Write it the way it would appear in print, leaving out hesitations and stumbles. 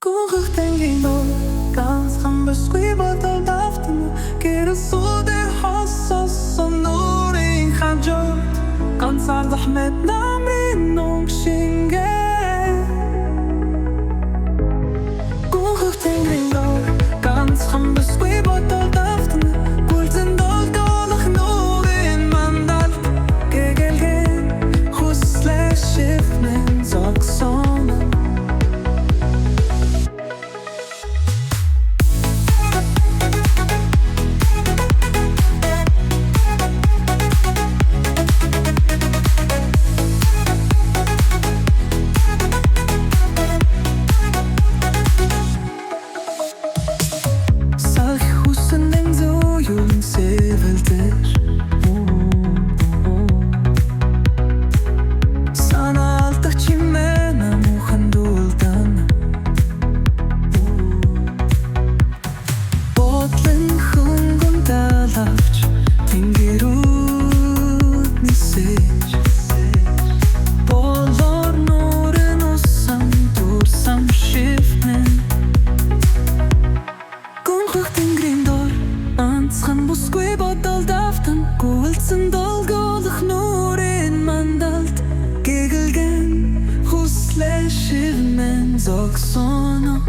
Tingin ганцхан бүсгүй бодол давтан гэрэлсүүдээ хоссон нурын хажууд ганцаар захмет намын нунг шингээ гүнхэх тэнгэрийн дор ганцхан бүсгүй бодол давтан гүлзэн долдуулах нурын мандал гэгэлгэн хүслээ шифнэн зогсон бүсгүй бодол давтан гүйлсэн долгуулах нурын мандалд гэгэлгэн хүслээ шивнэн зогсоно